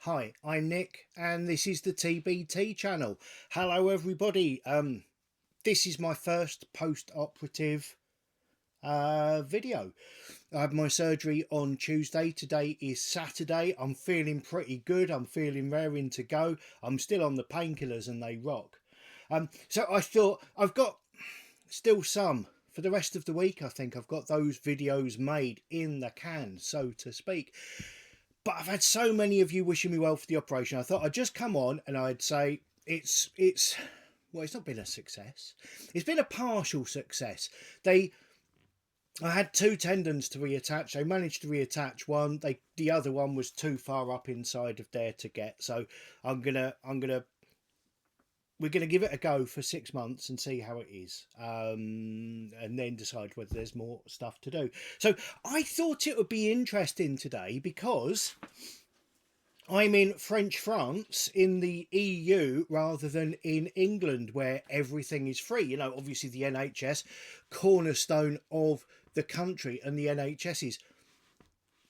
Hi, I'm Nick, and this is the TBT channel. Hello, everybody. This is my first post-operative video. I had my surgery on Tuesday. Today is Saturday. I'm feeling pretty good. I'm feeling raring to go. I'm still on the painkillers, and they rock. So I thought I've got still some for the rest of the week. I think I've got those videos made in the can, so to speak. But I've had so many of you wishing me well for the operation. I thought I'd just come on and I'd say it's not been a success. It's been a partial success. I had two tendons to reattach. They managed to reattach one. The other one was too far up inside of there to get. So we're gonna give it a go for 6 months and see how it is, and then decide whether there's more stuff to do. So I thought it would be interesting today because I'm in French France, in the EU, rather than in England, where everything is free. You know, obviously the NHS, cornerstone of the country, and the NHS's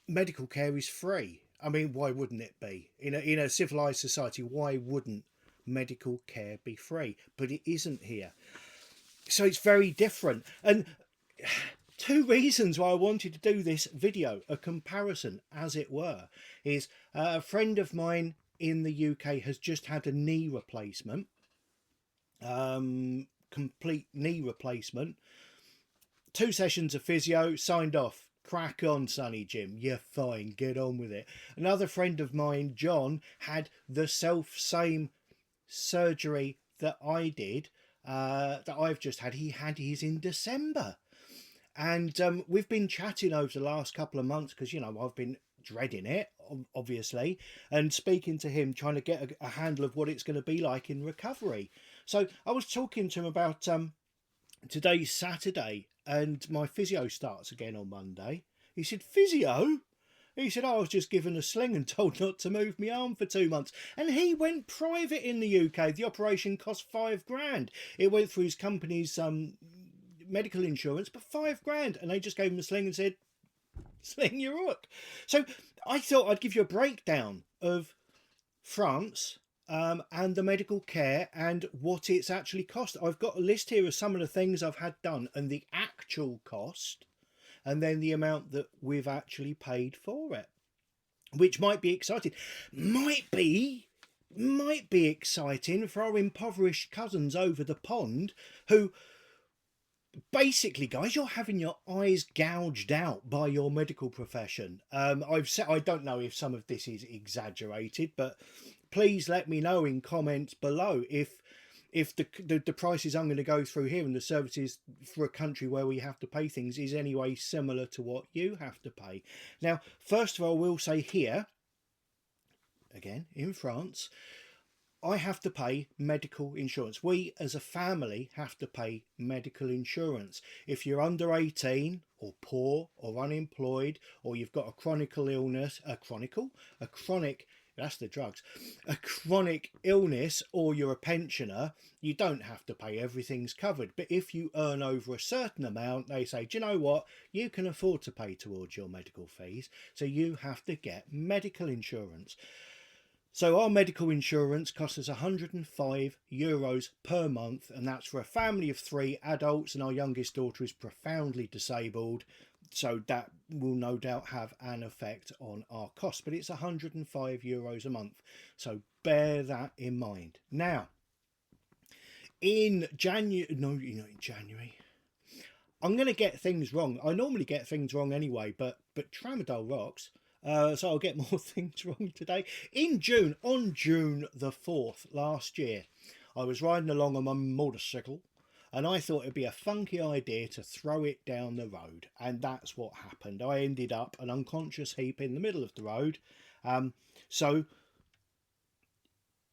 medical care is free. I mean, why wouldn't it be? In a civilized society, why wouldn't medical care be free? But it isn't here. So it's very different. And two reasons why I wanted to do this video, a comparison as it were, is a friend of mine in the UK has just had a knee replacement, complete knee replacement, 2 sessions of physio, signed off. Crack on, Sonny Jim, you're fine, get on with it. Another friend of mine, John, had the same surgery that I did, that I've just had. He had his in December. And we've been chatting over the last couple of months because, you know, I've been dreading it, obviously, and speaking to him, trying to get a handle of what it's going to be like in recovery. So I was talking to him about today's Saturday and my physio starts again on Monday. He said, physio? He said, I was just given a sling and told not to move my arm for 2 months. And he went private in the UK. The operation cost £5,000. It went through his company's medical insurance, but £5,000, and they just gave him a sling and said, sling your hook. So I thought I'd give you a breakdown of France, and the medical care and what it's actually cost. I've got a list here of some of the things I've had done and the actual cost, and then the amount that we've actually paid for it, which might be exciting. Might be exciting for our impoverished cousins over the pond who, basically, guys, you're having your eyes gouged out by your medical profession. I've said, I don't know if some of this is exaggerated, but please let me know in comments below if the prices I'm going to go through here and the services for a country where we have to pay things is anyway similar to what you have to pay. Now, first of all, we'll say here, again, in France, I have to pay medical insurance. We as a family have to pay medical insurance. If you're under 18 or poor or unemployed, or you've got a chronic illness, that's the drugs, a chronic illness, or you're a pensioner, you don't have to pay, everything's covered. But if you earn over a certain amount, they say, do you know what, you can afford to pay towards your medical fees, so you have to get medical insurance. So our medical insurance costs us €105 per month, and that's for a family of 3 adults, and our youngest daughter is profoundly disabled, so that will no doubt have an effect on our costs. But it's €105 a month, so bear that in mind. Now, in January, I'm going to get things wrong. I normally get things wrong anyway, but Tramadol rocks. So I'll get more things wrong today. In June, on June the 4th last year, I was riding along on my motorcycle, and I thought it'd be a funky idea to throw it down the road, and that's what happened. I ended up an unconscious heap in the middle of the road. So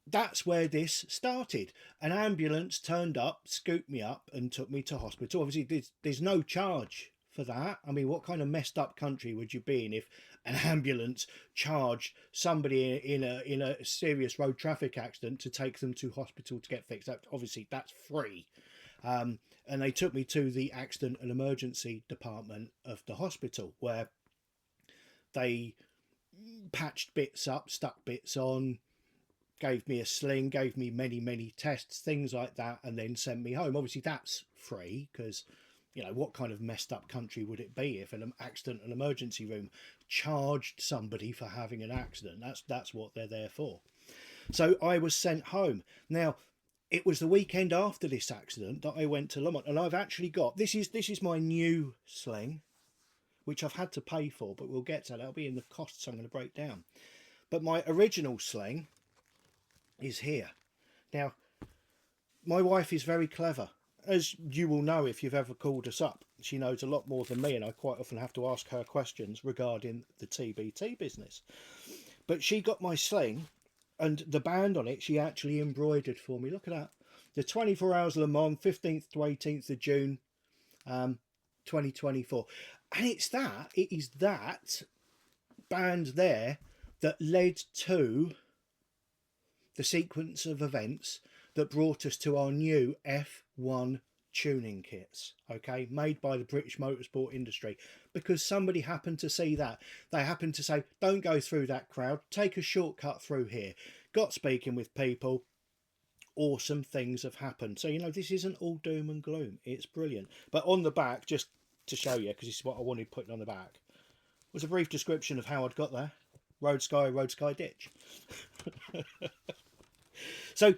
that's where this started. An ambulance turned up, scooped me up, and took me to hospital. Obviously, there's no charge for that. I mean, what kind of messed up country would you be in if an ambulance charged somebody in a serious road traffic accident to take them to hospital to get fixed? Obviously, that's free. And they took me to the accident and emergency department of the hospital, where they patched bits up, stuck bits on, gave me a sling, gave me many tests, things like that, and then sent me home. Obviously that's free, because you know, what kind of messed up country would it be if an accident and emergency room charged somebody for having an accident? That's what they're there for. So I was sent home. Now, it was the weekend after this accident that I went to Lamont, and I've actually got, this is my new sling, which I've had to pay for, but we'll get to that. That'll be in the costs I'm going to break down. But my original sling is here. Now, my wife is very clever. As you will know if you've ever called us up, she knows a lot more than me, and I quite often have to ask her questions regarding the TBT business. But she got my sling, and the band on it she actually embroidered for me. Look at that. The 24 Hours Le Mans, 15th to 18th of June 2024. And it is that band there that led to the sequence of events that brought us to our new F1 tuning kits, okay, made by the British motorsport industry, because somebody happened to see that. They happened to say, don't go through that crowd, take a shortcut through here. Got speaking with people, awesome things have happened. So, you know, this isn't all doom and gloom, it's brilliant. But on the back, just to show you, because this is what I wanted putting on the back, was a brief description of how I'd got there. Road Sky ditch. So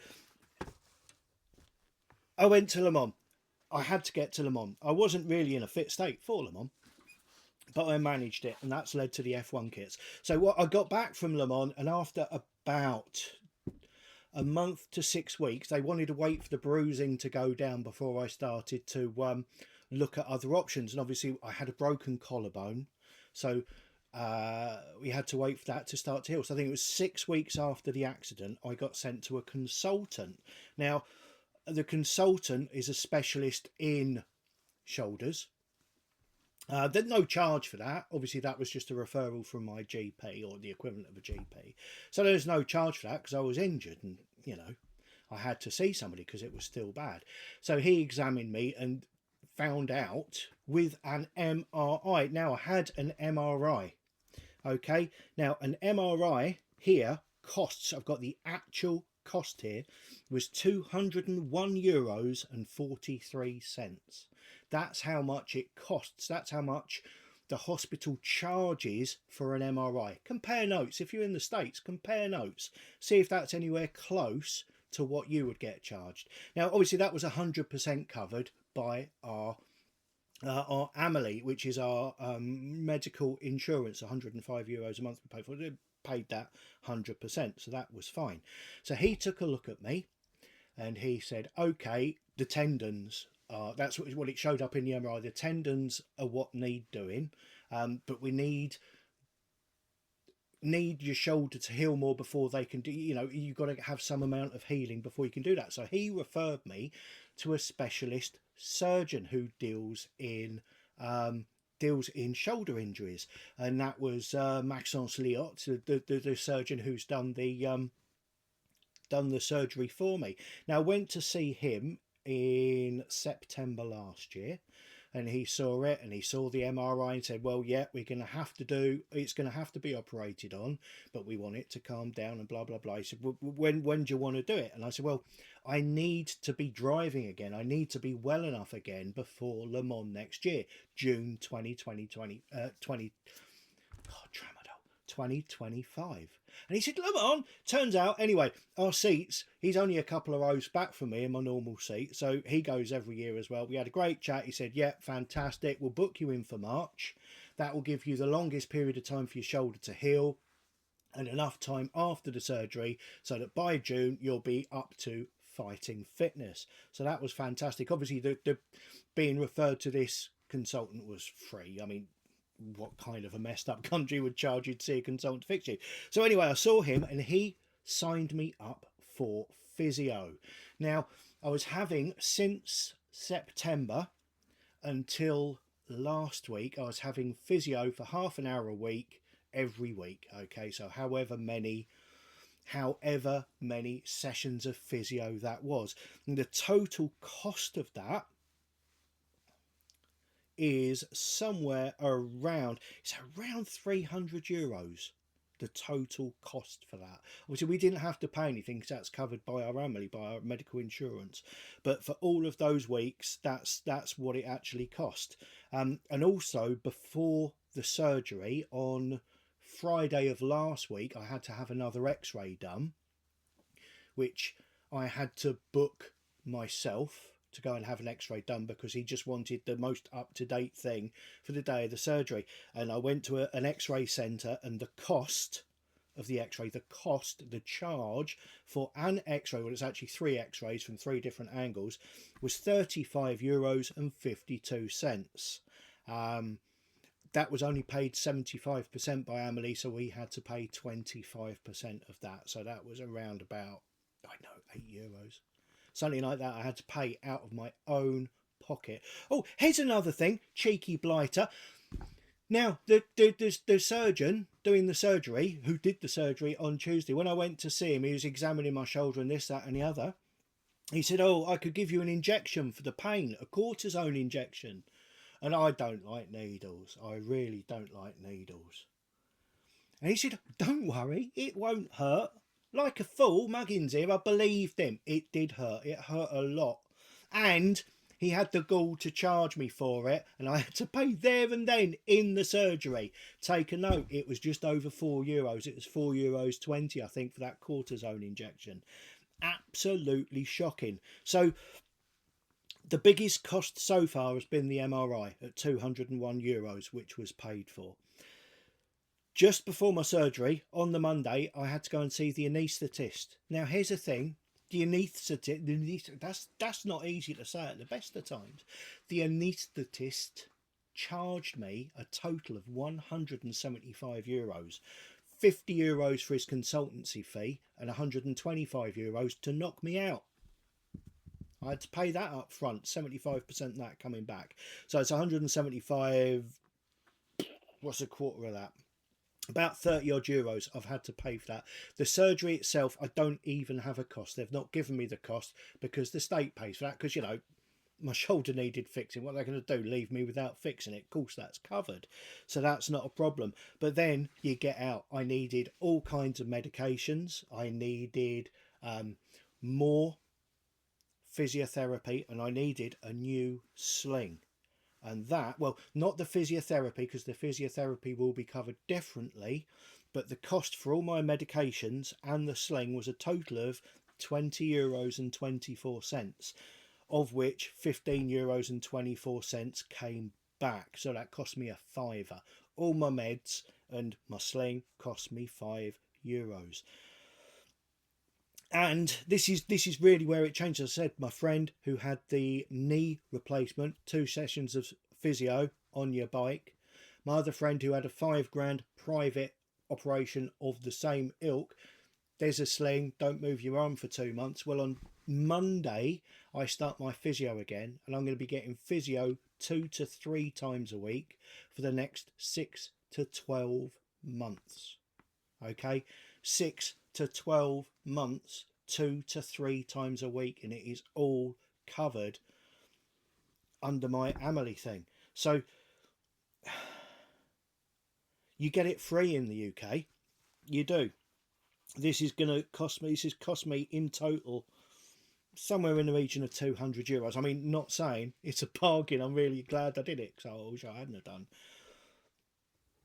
I went to Le Mans. I had to get to Le Mans. I wasn't really in a fit state for Le Mans, but I managed it, and that's led to the F1 kits. So what I got back from Le Mans, and after about a month to 6 weeks, they wanted to wait for the bruising to go down before I started to look at other options. And obviously I had a broken collarbone, so we had to wait for that to start to heal. So I think it was 6 weeks after the accident I got sent to a consultant. Now, the consultant is a specialist in shoulders. There's no charge for that. Obviously, that was just a referral from my GP, or the equivalent of a GP. So there's no charge for that because I was injured, and, you know, I had to see somebody because it was still bad. So he examined me and found out with an MRI. Now, I had an MRI. Okay. Now, an MRI here costs, I've got the actual cost here, was €201 and 43 cents. That's how much it costs. That's how much the hospital charges for an MRI. Compare notes. If you're in the States, compare notes. See if that's anywhere close to what you would get charged. Now, obviously, that was 100% covered by our Amelie, which is our medical insurance. €105 a month we pay for it. Paid that 100%, so that was fine. So he took a look at me and he said, okay, the tendons are, that's what it showed up in the MRI, the tendons are what need doing, but we need your shoulder to heal more before they can do, you know, you've got to have some amount of healing before you can do that. So he referred me to a specialist surgeon who deals in shoulder injuries, and that was Maxence Liot, the surgeon who's done the surgery for me. Now, I went to see him in September last year, and he saw it, and he saw the MRI and said, well, yeah, it's going to have to be operated on, but we want it to calm down and blah blah blah. He said, well, when do you want to do it? And I said, well, I need to be driving again. I need to be well enough again before Le Mans next year, June 2025. And he said, Le Mans. Turns out, anyway, our seats, he's only a couple of rows back from me in my normal seat, so he goes every year as well. We had a great chat. He said, yeah, fantastic, we'll book you in for March. That will give you the longest period of time for your shoulder to heal, and enough time after the surgery so that by June you'll be up to fighting fitness. So that was fantastic. Obviously, the being referred to this consultant was free. I mean, what kind of a messed up country would charge you to see a consultant to fix you? So anyway, I saw him and he signed me up for physio. Now, I was having, since September until last week, I was having physio for half an hour a week every week. Okay, so however many sessions of physio that was, and the total cost of that is somewhere around, it's around €300. the total cost for that. Obviously, we didn't have to pay anything because that's covered by our family, by our medical insurance. But for all of those weeks, that's what it actually cost. And also, before the surgery on Friday of last week, I had to have another X-ray done, which I had to book myself to go and have an X-ray done because he just wanted the most up-to-date thing for the day of the surgery. And I went to an X-ray centre, and the cost of the X-ray, the charge for an X-ray, well, it's actually 3 X-rays from 3 different angles, was €35.52. That was only paid 75% by Amelie, so we had to pay 25% of that. So that was around about, I don't know, €8. Something like that I had to pay out of my own pocket. Oh, here's another thing, cheeky blighter. Now, the surgeon doing the surgery, who did the surgery on Tuesday, when I went to see him, he was examining my shoulder and this, that and the other. He said, oh, I could give you an injection for the pain, a cortisone injection. And I don't like needles. I really don't like needles. And he said, don't worry, it won't hurt. Like a fool, Muggins here, I believed him. It did hurt. It hurt a lot. And he had the gall to charge me for it, and I had to pay there and then in the surgery. Take a note, it was just over €4. It was €4.20, I think, for that cortisone injection. Absolutely shocking. So the biggest cost so far has been the MRI at €201, which was paid for. Just before my surgery, on the Monday, I had to go and see the anaesthetist. Now, here's the thing. The anaesthetist, that's not easy to say at the best of times. The anaesthetist charged me a total of €175. €50 for his consultancy fee and €125 to knock me out. I had to pay that up front, 75% that coming back. So it's 175, what's a quarter of that? About 30 odd euros I've had to pay for that. The surgery itself, I don't even have a cost. They've not given me the cost because the state pays for that. Because, you know, my shoulder needed fixing. What are they going to do? Leave me without fixing it? Of course, that's covered. So that's not a problem. But then you get out. I needed all kinds of medications. I needed more physiotherapy, and I needed a new sling. And that, well, not the physiotherapy, because the physiotherapy will be covered differently, but the cost for all my medications and the sling was a total of €20.24, of which €15.24 came back. So that cost me a fiver. All my meds and my sling cost me €5. And this is really where it changed. As I said, my friend who had the knee replacement, 2 sessions of physio on your bike. My other friend who had a £5,000 private operation of the same ilk. There's a sling, don't move your arm for 2 months. Well, on Monday, I start my physio again, and I'm going to be getting physio 2 to 3 times a week for the next 6 to 12 months. Okay, 6 to 12 months, 2 to 3 times a week, and it is all covered under my Amelie thing. So you get it free in the UK. You do. This is going to cost me, this has cost me in total somewhere in the region of €200. I mean, not saying it's a bargain. I'm really glad I did it, because I wish I hadn't have done.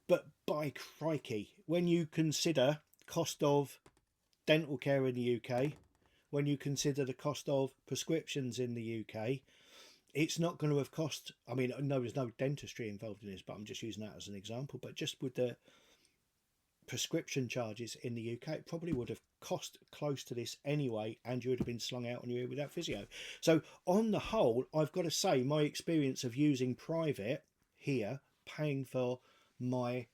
But by crikey, when you consider cost of dental care in the UK, when you consider the cost of prescriptions in the UK, it's not going to have cost, I mean, no, there's no dentistry involved in this, but I'm just using that as an example. But just with the prescription charges in the UK, it probably would have cost close to this anyway, and you would have been slung out on your ear without physio. So on the whole, I've got to say my experience of using private here, paying for my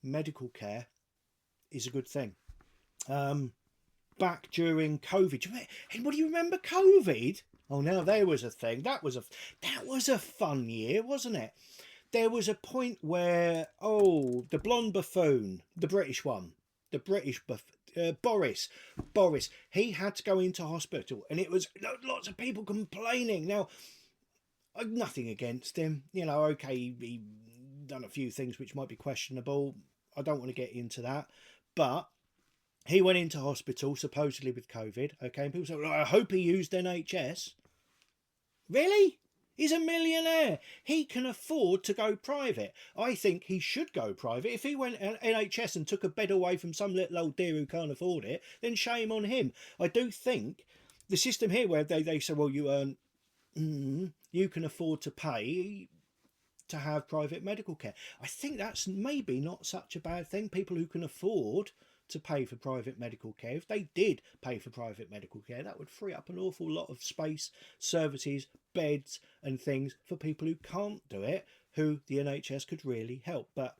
medical care, is a good thing. Back during COVID, anybody remember COVID? Oh, now there was a thing. That was a fun year, wasn't it? There was a point where, the blonde buffoon, the British one, the British Boris, he had to go into hospital, and it was lots of people complaining. Now, I've nothing against him, you know. Okay, he done a few things which might be questionable. I don't want to get into that, but he went into hospital supposedly with COVID. Okay, and people say, well, I hope he used NHS. Really? He's a millionaire. He can afford to go private. I think he should go private. If he went NHS and took a bed away from some little old dear who can't afford it, then shame on him. I do think the system here where they say, well, you earn, you can afford to pay to have private medical care. I think that's maybe not such a bad thing. People who can afford to pay for private medical care, if they did pay for private medical care, that would free up an awful lot of space, services, beds and things for people who can't do it, who the NHS could really help. But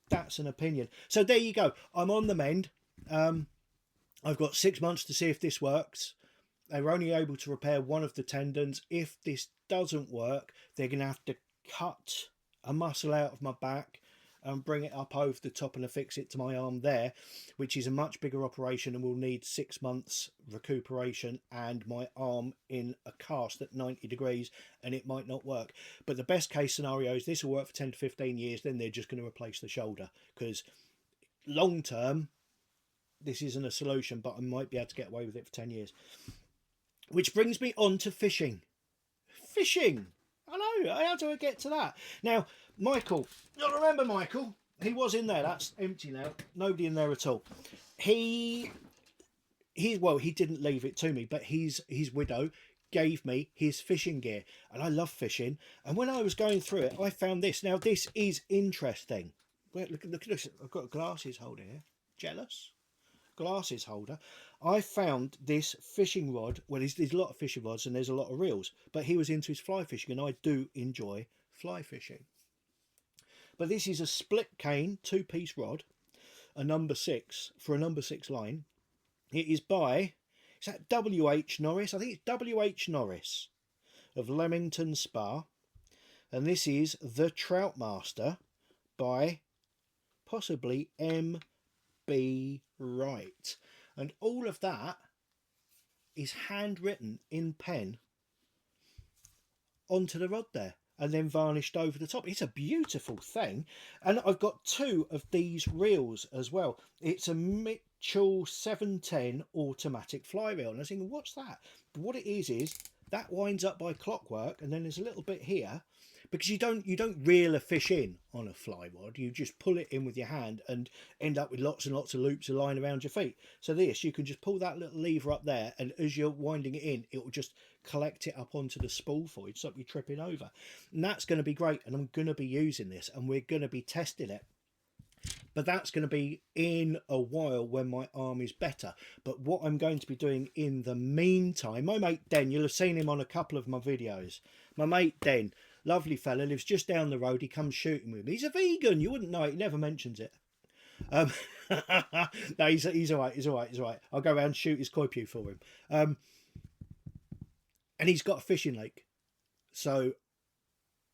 that's an opinion. So there you go. I'm on the mend. I've got 6 months to see if this works. They were only able to repair one of the tendons. If this doesn't work, they're going to have to cut a muscle out of my back and bring it up over the top and affix it to my arm there, which is a much bigger operation and will need 6 months recuperation and my arm in a cast at 90 degrees, and it might not work. But the best case scenario is this will work for 10 to 15 years, then they're just going to replace the shoulder, because long term this isn't a solution, but I might be able to get away with it for 10 years. Which brings me on to fishing. Fishing! I know, how do I get to that? Now, Michael, you'll remember Michael, he was in there, that's empty now, nobody in there at all. He didn't leave it to me, but his widow gave me his fishing gear, and I love fishing, and when I was going through it, I found this. Now, this is interesting. Wait, look at this, I've got a glasses holder here. Jealous? Glasses holder. I found this fishing rod. Well, there's a lot of fishing rods and there's a lot of reels, but he was into his fly fishing, and I do enjoy fly fishing. But this is a split cane 2-piece rod, a number 6 for a number 6 line. It is by, is that W.H. Norris? I think it's W.H. Norris of Leamington Spa, and this is the Troutmaster by possibly M.B. Wright, and all of that is handwritten in pen onto the rod there and then varnished over the top. It's a beautiful thing, and I've got 2 of these reels as well. It's a Mitchell 710 automatic fly reel, and I was thinking, what's that? But what it is that winds up by clockwork, and then there's a little bit here, because you don't reel a fish in on a fly rod, you just pull it in with your hand and end up with lots and lots of loops of line around your feet. So this, you can just pull that little lever up there, and as you're winding it in, it will just collect it up onto the spool for you to stop you tripping over. And that's going to be great, and I'm going to be using this, and we're going to be testing it. But that's going to be in a while when my arm is better. But what I'm going to be doing in the meantime, my mate Den, you'll have seen him on a couple of my videos. My mate Den, lovely fella, lives just down the road. He comes shooting with me. He's a vegan. You wouldn't know it. He never mentions it. No, he's all right. He's all right. He's all right. I'll go around and shoot his koi pew for him. And he's got a fishing lake. So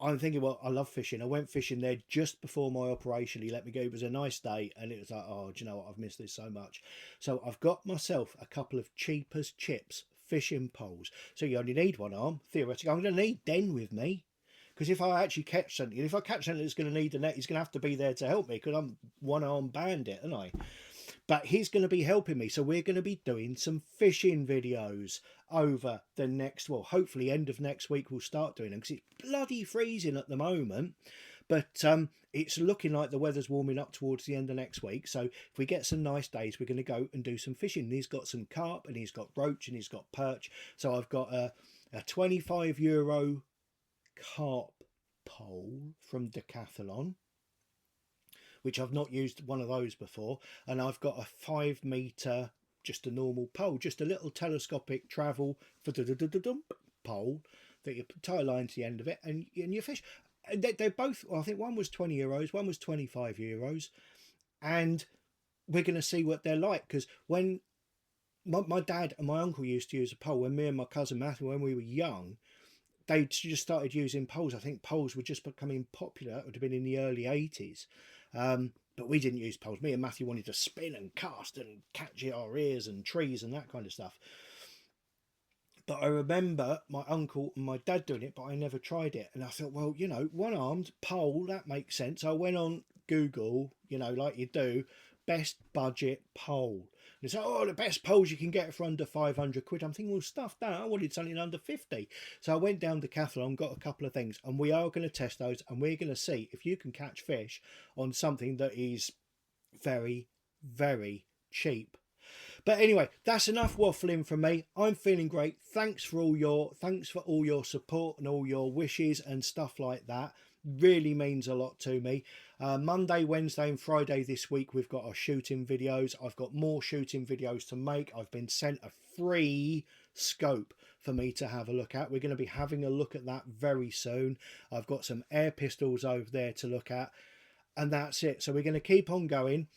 I'm thinking, well, I love fishing. I went fishing there just before my operation. He let me go. It was a nice day, and it was like, oh, do you know what? I've missed this so much. So I've got myself a couple of cheap as chips fishing poles. So you only need one arm, theoretically. I'm going to need Den with me, because if I actually catch something, if I catch something that's going to need the net, he's going to have to be there to help me, because I'm one-arm bandit, aren't I? But he's going to be helping me, so we're going to be doing some fishing videos over the next, well, hopefully end of next week we'll start doing them, because it's bloody freezing at the moment. But it's looking like the weather's warming up towards the end of next week, so if we get some nice days, we're going to go and do some fishing. And he's got some carp, and he's got roach, and he's got perch. So I've got a €25 carp pole from Decathlon, which I've not used one of those before, and I've got a 5 metre, just a normal pole, just a little telescopic travel for the pole that you tie a line to the end of it, and you fish. They're both, well, I think one was €20, one was €25, and we're going to see what they're like, because when my dad and my uncle used to use a pole, when me and my cousin Matthew, when we were young, they just started using poles. I think poles were just becoming popular. It would have been in the early 80s. But we didn't use poles. Me and Matthew wanted to spin and cast and catch our ears and trees and that kind of stuff. But I remember my uncle and my dad doing it, but I never tried it. And I thought, well, you know, one-armed pole, that makes sense. I went on Google, you know, like you do, best budget pole. And it's like, oh, the best poles you can get for under 500 quid. I'm thinking, well, stuff that. I wanted something under 50. So I went down to Decathlon, got a couple of things, and we are going to test those, and we're going to see if you can catch fish on something that is very, very cheap. But anyway, that's enough waffling from me. I'm feeling great. Thanks for all your support and all your wishes and stuff like that. Really means a lot to me. Monday, Wednesday and Friday this week we've got our shooting videos. I've got more shooting videos to make. I've been sent a free scope for me to have a look at. We're going to be having a look at that very soon. I've got some air pistols over there to look at, and that's it. So we're going to keep on going.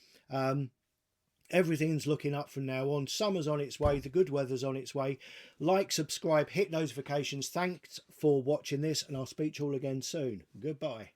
Everything's looking up from now on. Summer's on its way. The good weather's on its way. Like, subscribe, hit notifications. Thanks for watching this, and I'll speak to you all again soon. Goodbye.